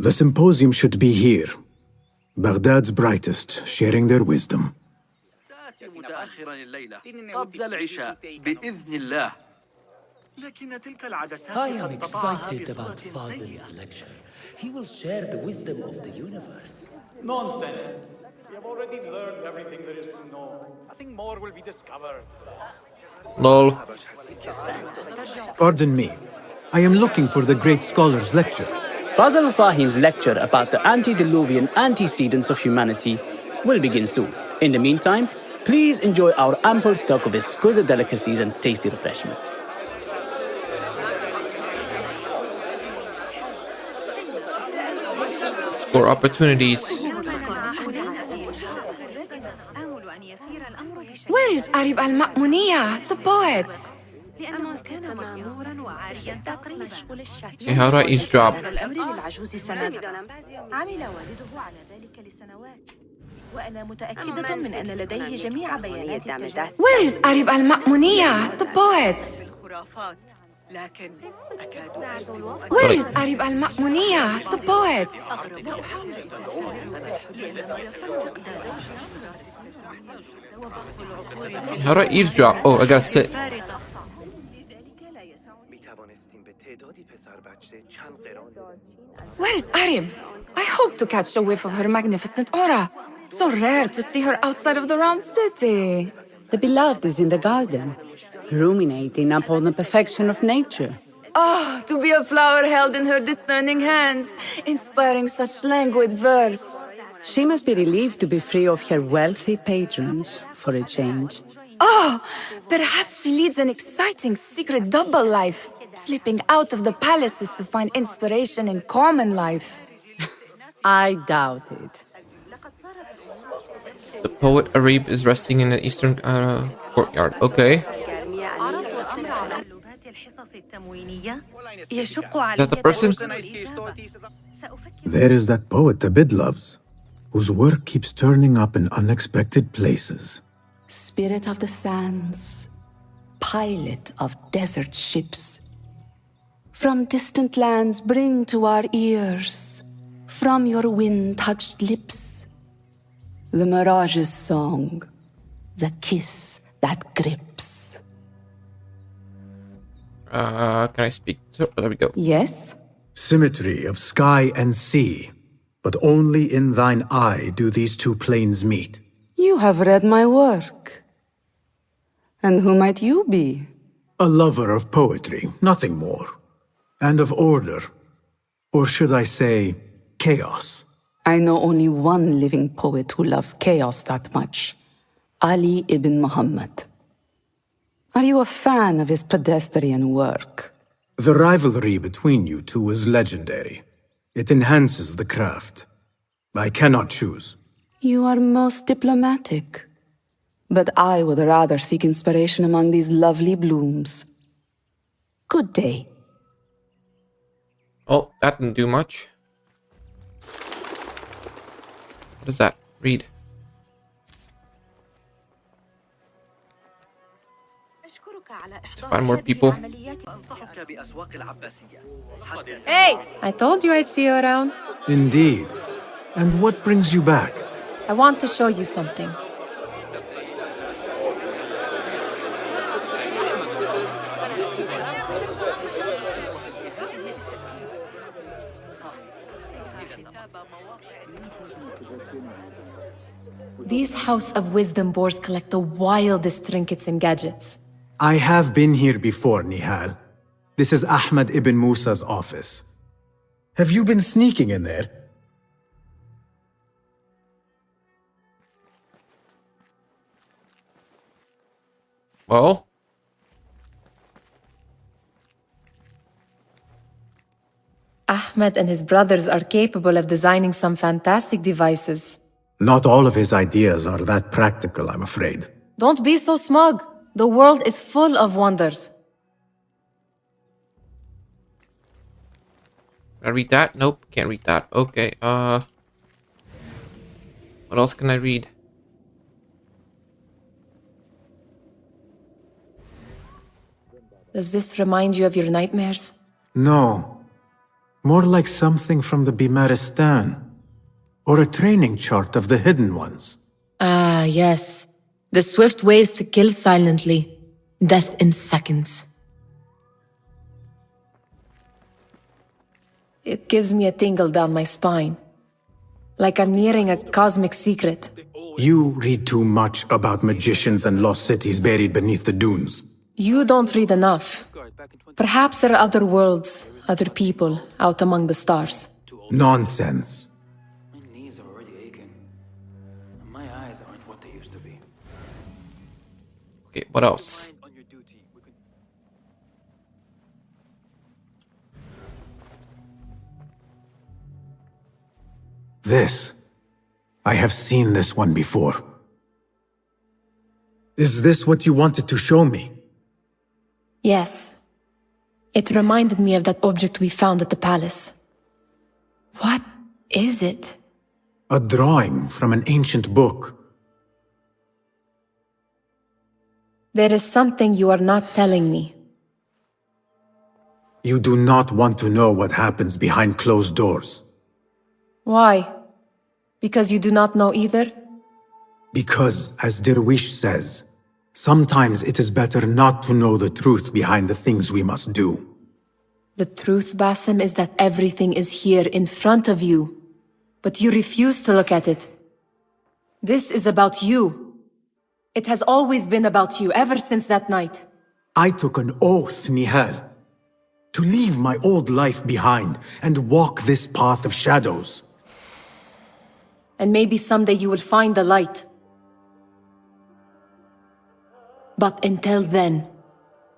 The symposium should be here. Baghdad's brightest, sharing their wisdom. سآتي متأخرا الليلة قبل العشاء بإذن الله. لكن تلك العدسات I am قد تطاعها excited about بصورة سيئة. Fazil's lecture. He will share the wisdom of the universe. Nonsense! We have already learned everything there is to know. Nothing more will be discovered. Lol. Pardon me. I am looking for the great scholar's lecture. Fazl Fahim's lecture about the antediluvian antecedents of humanity will begin soon. In the meantime, please enjoy our ample stock of exquisite delicacies and tasty refreshments. Score opportunities. Where is Arib al-Ma'muniya, the poet? Okay, how do I eavesdrop? Where is Arib al-Ma'muniya, the poet? Where is Arib al-Ma'muniya, the poet? How do I eavesdrop? Oh, I gotta sit. Where is Arib? I hope to catch a whiff of her magnificent aura. So rare to see her outside of the round city. The beloved is in the garden, ruminating upon the perfection of nature. Oh, to be a flower held in her discerning hands, inspiring such languid verse. She must be relieved to be free of her wealthy patrons for a change. Oh, perhaps she leads an exciting secret double life, slipping out of the palaces to find inspiration in common life. I doubt it. The poet Arib is resting in the eastern courtyard. Okay. Is that the person? There is that poet Abid loves, whose work keeps turning up in unexpected places. Spirit of the sands, pilot of desert ships. From distant lands bring to our ears, from your wind-touched lips, the Mirage's song, the kiss that grips. Can I speak? There we go. Yes? Symmetry of sky and sea, but only in thine eye do these two planes meet. You have read my work. And who might you be? A lover of poetry, nothing more. And of order. Or should I say, chaos. I know only one living poet who loves chaos that much. Ali ibn Muhammad. Are you a fan of his pedestrian work? The rivalry between you two is legendary. It enhances the craft. I cannot choose. You are most diplomatic. But I would rather seek inspiration among these lovely blooms. Good day. Oh, that didn't do much. What is that? Read. Let's find more people. Hey! I told you I'd see you around. Indeed. And what brings you back? I want to show you something. These House of Wisdom boars collect the wildest trinkets and gadgets. I have been here before, Nihal. This is Ahmed ibn Musa's office. Have you been sneaking in there? Well, Ahmed and his brothers are capable of designing some fantastic devices. Not all of his ideas are that practical, I'm afraid. Don't be so smug. The world is full of wonders. can I read that? Nope, can't read that. Okay, what else can I read? Does this remind you of your nightmares? No. More like something from the Bimaristan, or a training chart of the Hidden Ones. Ah, yes. The swift ways to kill silently. Death in seconds. It gives me a tingle down my spine. Like I'm nearing a cosmic secret. You read too much about magicians and lost cities buried beneath the dunes. You don't read enough. Perhaps there are other worlds, other people, out among the stars. Nonsense. My knees are already aching. And my eyes aren't what they used to be. Okay, what else? This. I have seen this one before. Is this what you wanted to show me? Yes. It reminded me of that object we found at the palace. What is it? A drawing from an ancient book. There is something you are not telling me. You do not want to know what happens behind closed doors. Why? Because you do not know either? Because, as Derwish says, sometimes it is better not to know the truth behind the things we must do. The truth, Basim, is that everything is here in front of you. But you refuse to look at it. This is about you. It has always been about you, ever since that night. I took an oath, Nihal, to leave my old life behind and walk this path of shadows. And maybe someday you will find the light. But until then,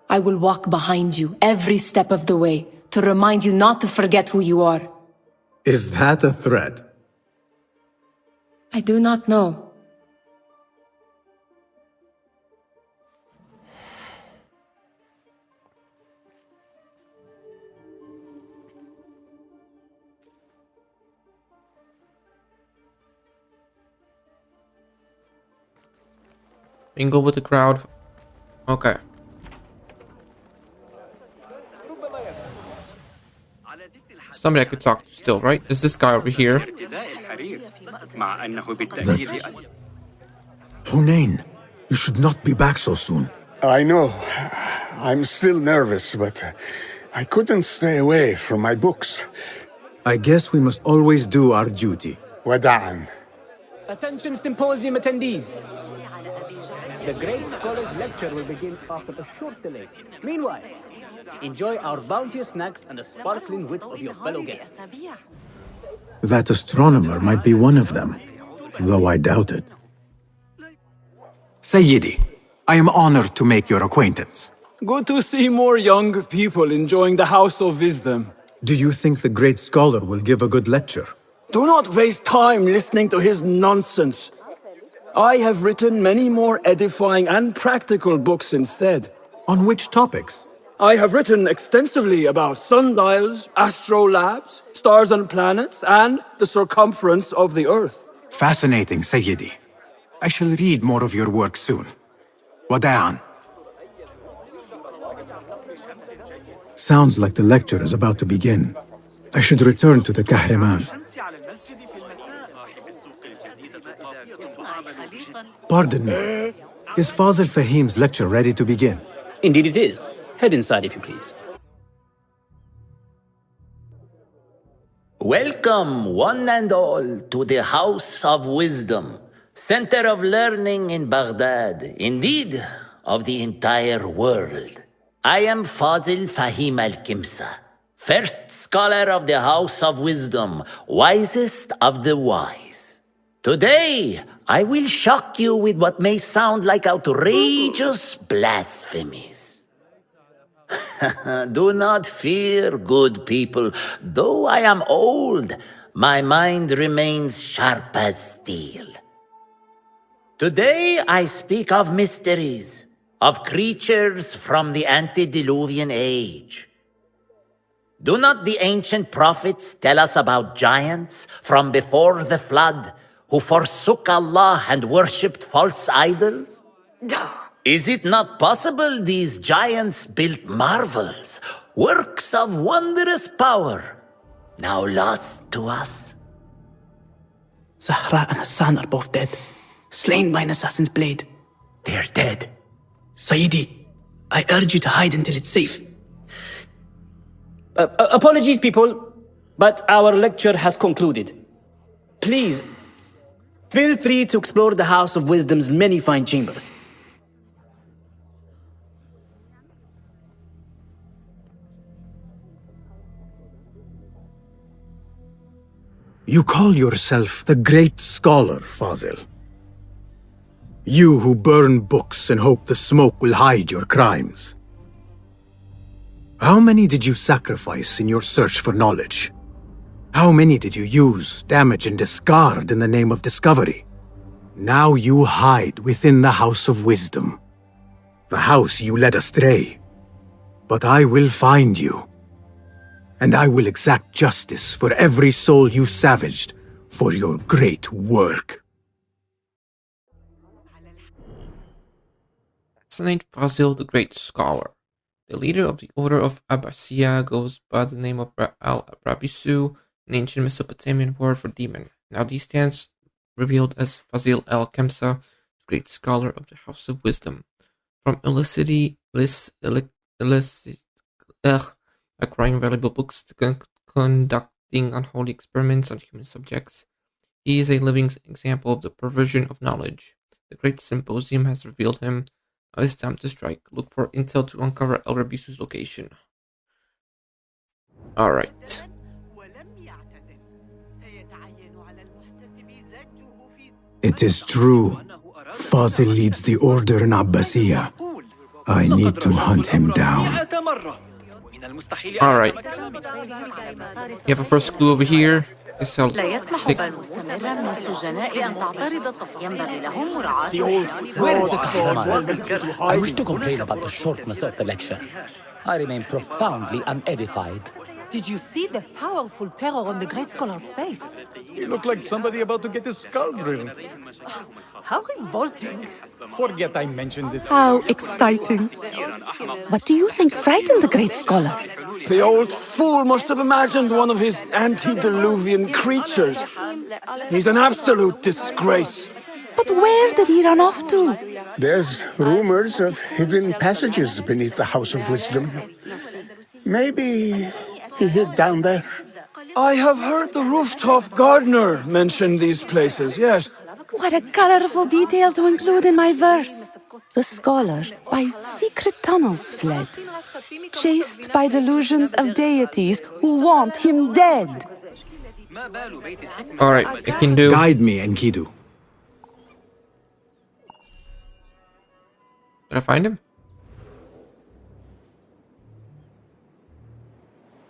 I will walk behind you every step of the way to remind you not to forget who you are. Is that a threat? I do not know. Mingle with the crowd. Okay. Somebody I could talk to still, right? Is this guy over here? Hunain, you should not be back so soon. I know. I'm still nervous, but I couldn't stay away from my books. I guess we must always do our duty. Wada'an. Attention symposium attendees. The great scholar's lecture will begin after a short delay. Meanwhile, enjoy our bounteous snacks and the sparkling wit of your fellow guests. That astronomer might be one of them, though I doubt it. Sayyidi, I am honored to make your acquaintance. Good to see more young people enjoying the House of Wisdom. Do you think the great scholar will give a good lecture? Do not waste time listening to his nonsense. I have written many more edifying and practical books instead. On which topics? I have written extensively about sundials, astrolabes, stars and planets, and the circumference of the Earth. Fascinating, Sayyidi. I shall read more of your work soon. Wada'an. Sounds like the lecture is about to begin. I should return to the Kahraman. Pardon me. Is Fazil Fahim's lecture ready to begin? Indeed it is. Head inside if you please. Welcome, one and all, to the House of Wisdom, center of learning in Baghdad, indeed, of the entire world. I am Fazil Fahim al-Kimsa, first scholar of the House of Wisdom, wisest of the wise. Today, I will shock you with what may sound like outrageous blasphemies. Do not fear, good people. Though I am old, my mind remains sharp as steel. Today I speak of mysteries, of creatures from the antediluvian age. Do not the ancient prophets tell us about giants from before the flood who forsook Allah and worshipped false idols? Is it not possible these giants built marvels, works of wondrous power, now lost to us? Zahra and Hassan are both dead, slain by an assassin's blade. They're dead. Sayyidi, I urge you to hide until it's safe. Apologies, people, but our lecture has concluded. Please, feel free to explore the House of Wisdom's many fine chambers. You call yourself the great scholar, Fazil. You who burn books and hope the smoke will hide your crimes. How many did you sacrifice in your search for knowledge? How many did you use, damage, and discard in the name of discovery? Now you hide within the House of Wisdom, the house you led astray. But I will find you, and I will exact justice for every soul you savaged for your great work. Saint Fazil the Great Scholar. The leader of the Order of Abbasiya goes by the name of Al-Rabisu, an ancient Mesopotamian word for demon. Now he stands revealed as Fazil al-Khamsa, the Great Scholar of the House of Wisdom. From acquiring valuable books to conducting unholy experiments on human subjects, he is a living example of the perversion of knowledge. The Great Symposium has revealed him. Now it's time to strike. Look for intel to uncover Al-Rabisu's location. Alright. It is true. Fazil leads the order in Abbasiya. I need to hunt him down. Alright. You have a first clue over here. لا يسمح بال مستمرا للسجناء أن تعترض الطفل. ينبغي لهم مراعاة. Where is the cameraman? I wish to complain about the shortness of the lecture. I remain profoundly unedified. Did you see the powerful terror on the great scholar's face? He looked like somebody about to get his skull drilled. How revolting. Forget I mentioned it. How exciting. What do you think frightened the great scholar? The old fool must have imagined one of his antediluvian creatures. He's an absolute disgrace. But where did he run off to? There's rumors of hidden passages beneath the House of Wisdom. Maybe he hid down there. I have heard the rooftop gardener mention these places, yes. What a colorful detail to include in my verse. The scholar by secret tunnels fled, chased by delusions of deities who want him dead. Alright, I can do. Guide me, Enkidu. Did I find him?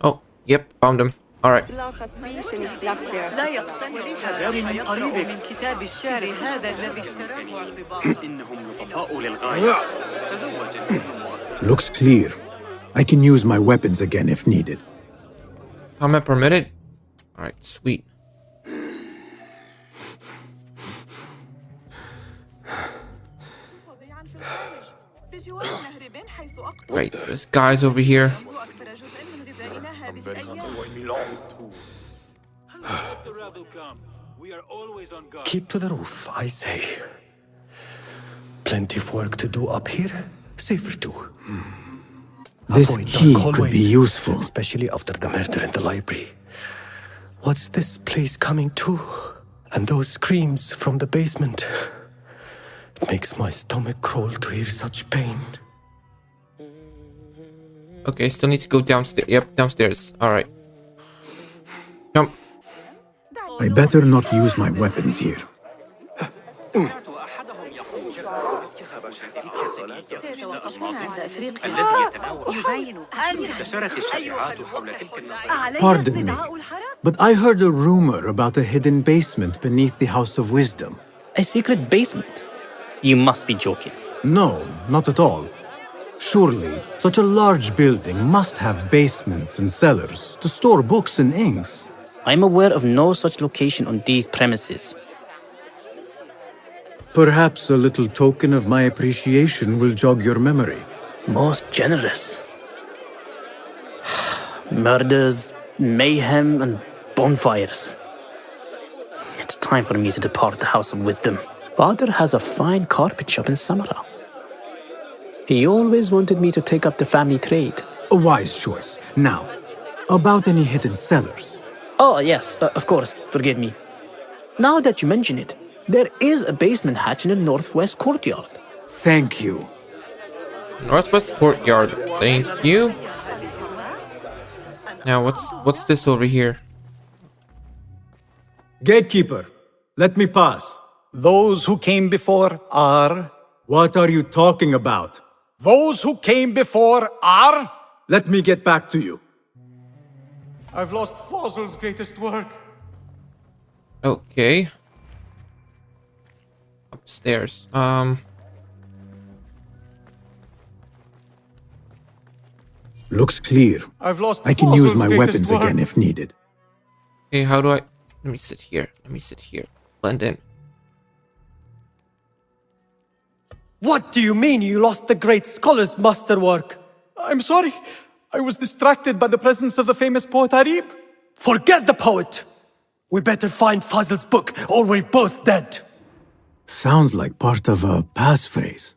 Oh, yep, found him. Alright. لا يقتنع هذا من كتاب الشعر هذا الذي اشتراه اعتبارا إنهم لطفاء للغاية. Looks clear. I can use my weapons again if needed. Comment permitted? Alright, sweet. Wait, there's guys over here. Keep to the roof, I say. Plenty of work to do up here. Safer too. This Avoid key dark could be hallways, useful. especially after the murder in the library. What's this place coming to? And those screams from the basement. It makes my stomach crawl to hear such pain. Okay, still need to go downstairs. Yep, downstairs. Alright. Jump. I better not use my weapons here. Pardon me, but I heard a rumor about a hidden basement beneath the House of Wisdom. A secret basement? You must be joking. No, not at all. Surely, such a large building must have basements and cellars to store books and inks. I'm aware of no such location on these premises. Perhaps a little token of my appreciation will jog your memory. Most generous. Murders, mayhem and bonfires. It's time for me to depart the House of Wisdom. Father has a fine carpet shop in Samara. He always wanted me to take up the family trade. A wise choice. Now, about any hidden cellars? Oh, yes, of course, forgive me. Now that you mention it, there is a basement hatch in the northwest courtyard. Thank you. Northwest courtyard. Thank you. Now, what's this over here? Gatekeeper, let me pass. Those who came before are... What are you talking about? Those who came before are... Let me get back to you. I've lost Fazl's greatest work. Okay. Upstairs. Looks clear. I've lost I can use Fazl's my greatest weapons again if needed. Okay, how do I... Let me sit here. Let me sit here. Blend in. What do you mean you lost the great scholar's masterwork? I'm sorry. I was distracted by the presence of the famous poet Arib. Forget the poet! We better find Fazl's book, or we're both dead. Sounds like part of a passphrase.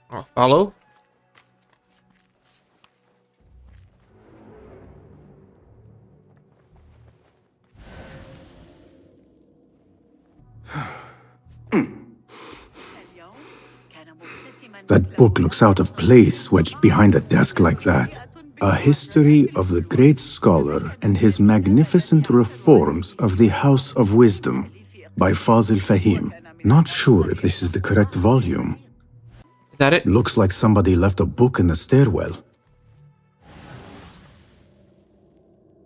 I'll follow. That book looks out of place wedged behind a desk like that. A history of the great scholar and his magnificent reforms of the House of Wisdom by Fazil Fahim. Not sure if this is the correct volume. Is that it? Looks like somebody left a book in the stairwell.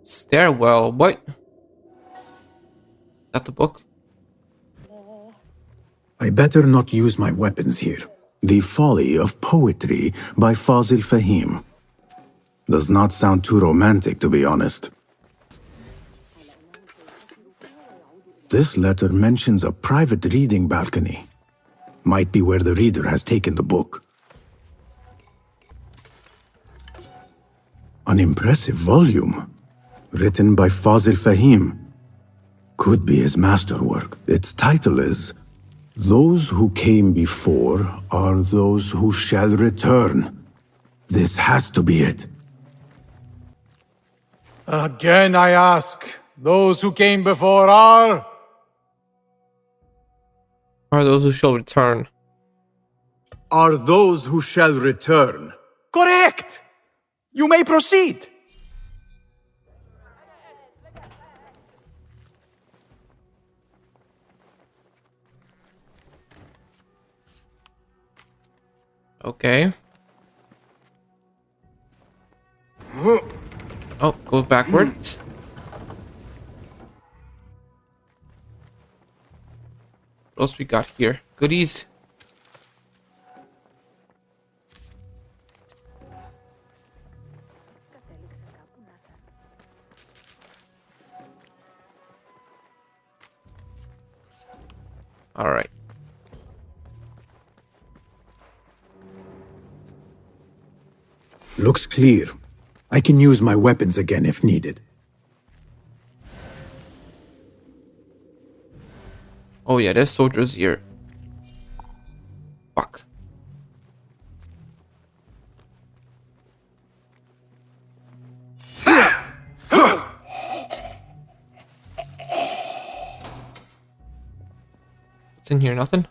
Stairwell? What? Is that the book? I better not use my weapons here. The Folly of Poetry by Fazil Fahim. Does not sound too romantic, to be honest. This letter mentions a private reading balcony. Might be where the reader has taken the book. An impressive volume. Written by Fazil Fahim. Could be his masterwork. Its title is... Those who came before are those who shall return. This has to be it. Again I ask, those who came before are... Are those who shall return? Are those who shall return. Correct! You may proceed. Okay. Oh, go backwards. What else we got here? Goodies. All right. Looks clear. I can use my weapons again if needed. Oh yeah, there's soldiers here. Fuck. What's in here? Nothing?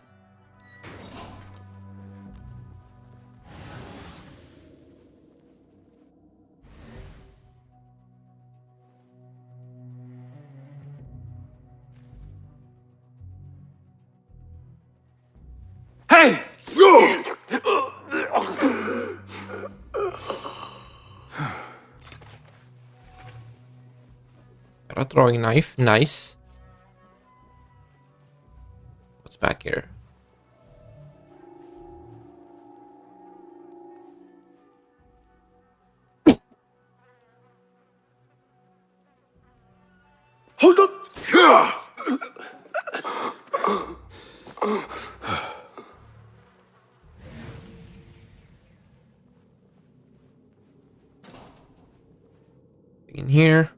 Hey! Got a throwing knife. Nice. What's back here? Hold on! here.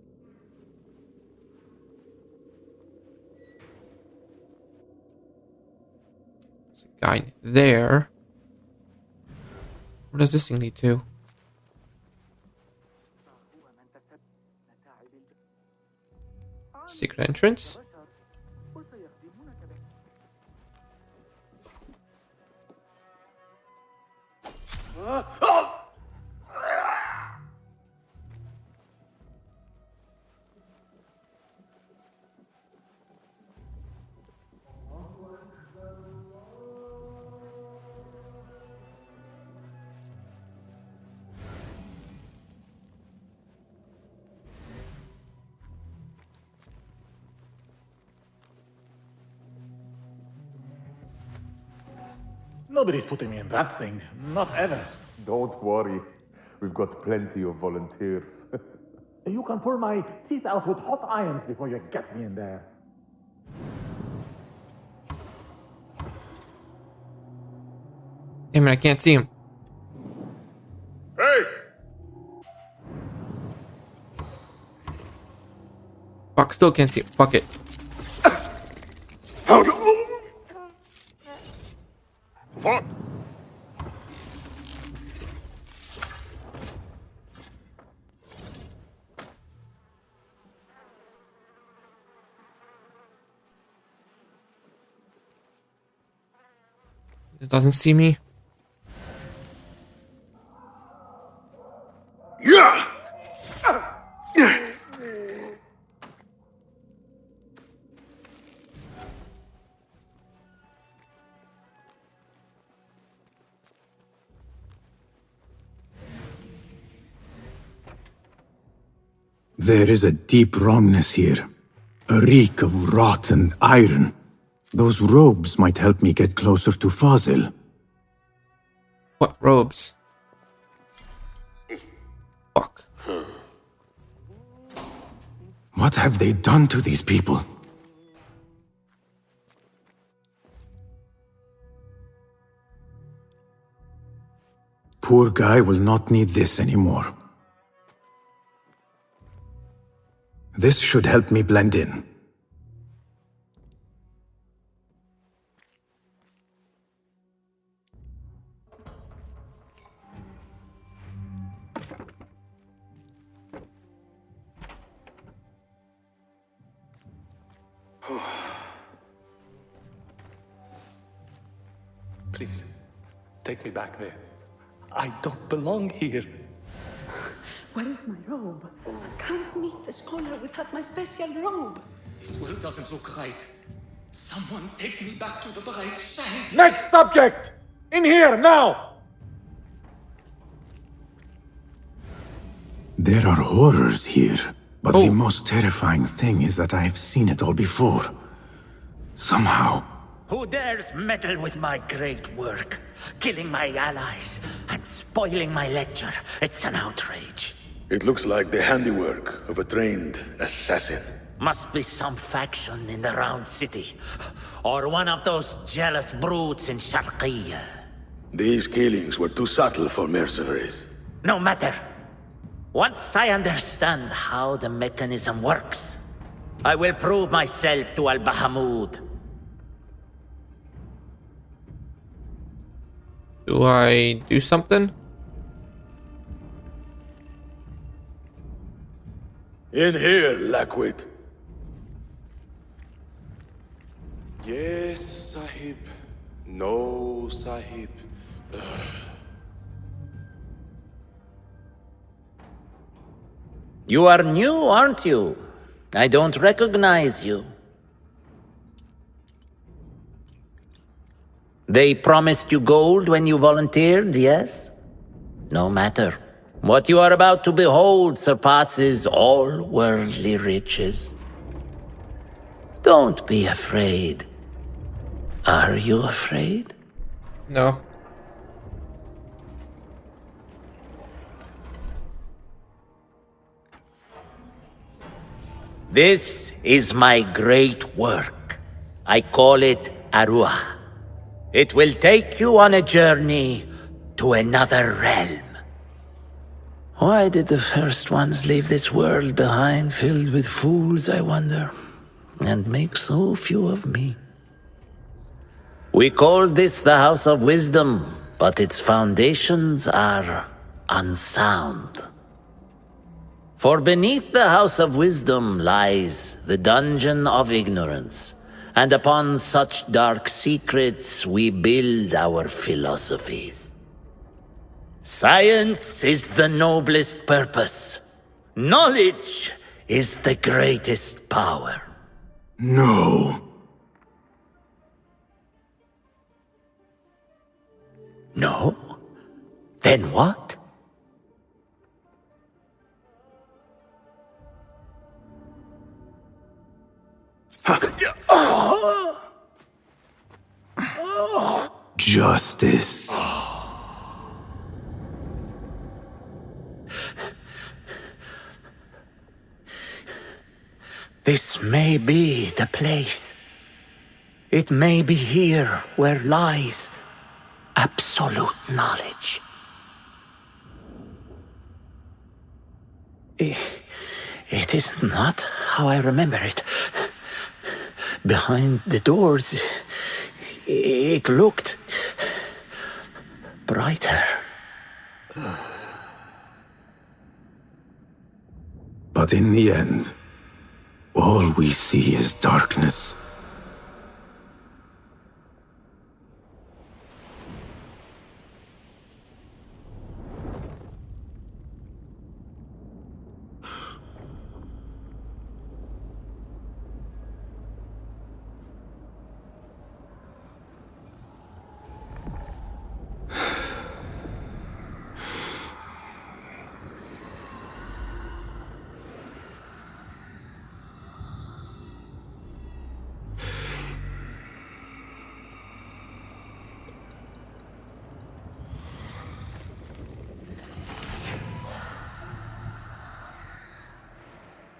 There's a guy there. Where does this thing lead to? Secret entrance? Nobody's putting me in that thing. Not ever. Don't worry. We've got plenty of volunteers. You can pull my teeth out with hot irons before you get me in there. Damn it, I can't see him. Hey! Fuck, still can't see him. Fuck it. How do... What? This doesn't see me. Yeah! There is a deep wrongness here. A reek of rot and iron. Those robes might help me get closer to Fazil. What robes? Fuck. What have they done to these people? Poor guy will not need this anymore. This should help me blend in. Please, take me back there. I don't belong here. Where is my robe? I can't meet the scholar without my special robe. This will doesn't look right. Someone take me back to the bright side. Next subject! In here, now! There are horrors here, but the most terrifying thing is that I have seen it all before. Somehow. Who dares meddle with my great work? Killing my allies and spoiling my lecture. It's an outrage. It looks like the handiwork of a trained assassin. Must be some faction in the Round City. Or one of those jealous brutes in Sharqiyya. These killings were too subtle for mercenaries. No matter. Once I understand how the mechanism works, I will prove myself to Al-Bahamud. Do I do something? In here, Lackwit. Yes, Sahib. No, Sahib. You are new, aren't you? I don't recognize you. They promised you gold when you volunteered, yes? No matter. What you are about to behold surpasses all worldly riches. Don't be afraid. Are you afraid? No. This is my great work. I call it Arua. It will take you on a journey to another realm. Why did the first ones leave this world behind filled with fools, I wonder, and make so few of me? We call this the House of Wisdom, but its foundations are unsound. For beneath the House of Wisdom lies the Dungeon of Ignorance, and upon such dark secrets we build our philosophies. Science is the noblest purpose. Knowledge is the greatest power. No. No? Then what? Justice. This may be the place. It may be here where lies absolute knowledge. It is not how I remember it. Behind the doors, it looked brighter. But in the end, all we see is darkness.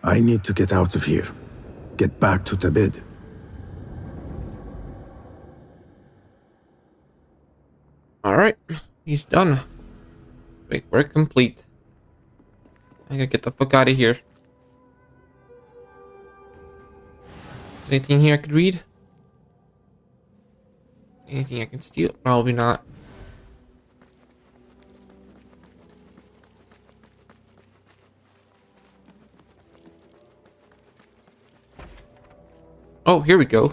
I need to get out of here. Get back to Tabid. Alright, he's done. Wait, we're complete. I gotta get the fuck out of here. Is there anything here I could read? Anything I can steal? Probably not. Oh, here we go.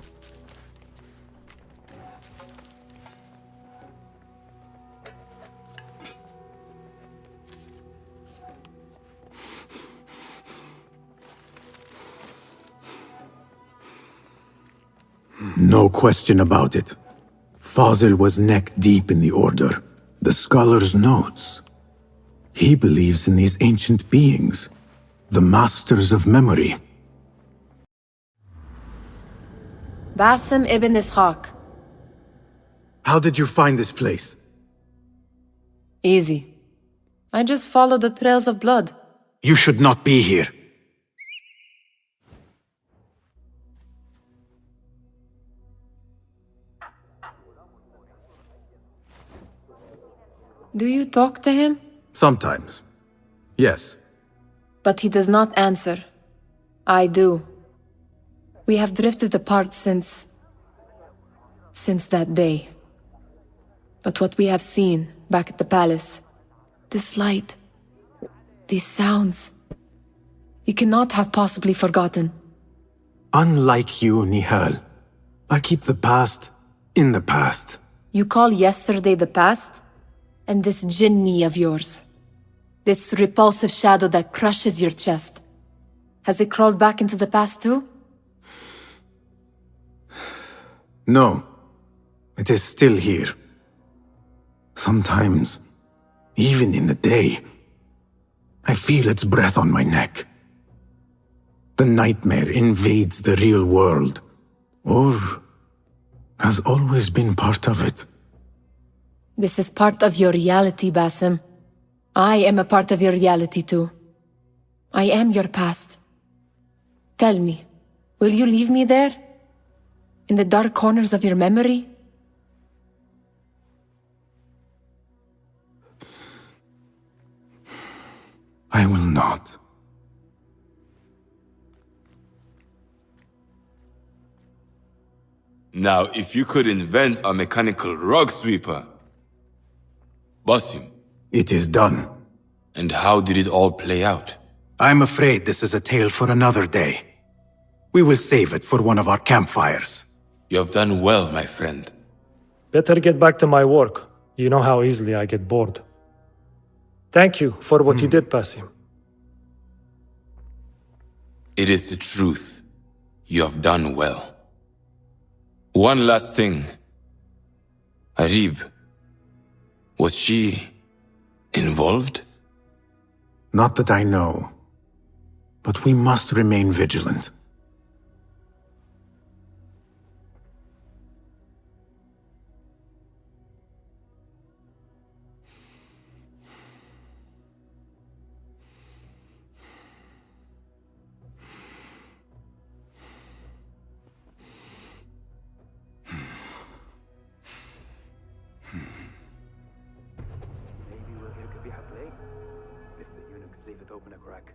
No question about it. Fazil was neck deep in the Order. The scholar's notes. He believes in these ancient beings, the masters of memory. Basim ibn Ishaq. How did you find this place? Easy. I just followed the trails of blood. You should not be here. Do you talk to him? Sometimes. Yes. But he does not answer. I do. We have drifted apart since that day. But what we have seen back at the palace, this light, these sounds, you cannot have possibly forgotten. Unlike you, Nihal, I keep the past in the past. You call yesterday the past? And this jinni of yours, this repulsive shadow that crushes your chest, has it crawled back into the past too? No, it is still here. Sometimes, even in the day, I feel its breath on my neck. The nightmare invades the real world, or has always been part of it. This is part of your reality, Basim. I am a part of your reality too. I am your past. Tell me, will you leave me there? In the dark corners of your memory? I will not. Now, if you could invent a mechanical rug sweeper, Basim. It is done. And how did it all play out? I'm afraid this is a tale for another day. We will save it for one of our campfires. You have done well, my friend. Better get back to my work. You know how easily I get bored. Thank you for what you did, Basim. It is the truth. You have done well. One last thing. Arib, was she involved? Not that I know. But we must remain vigilant. If the eunuchs leave it open a crack.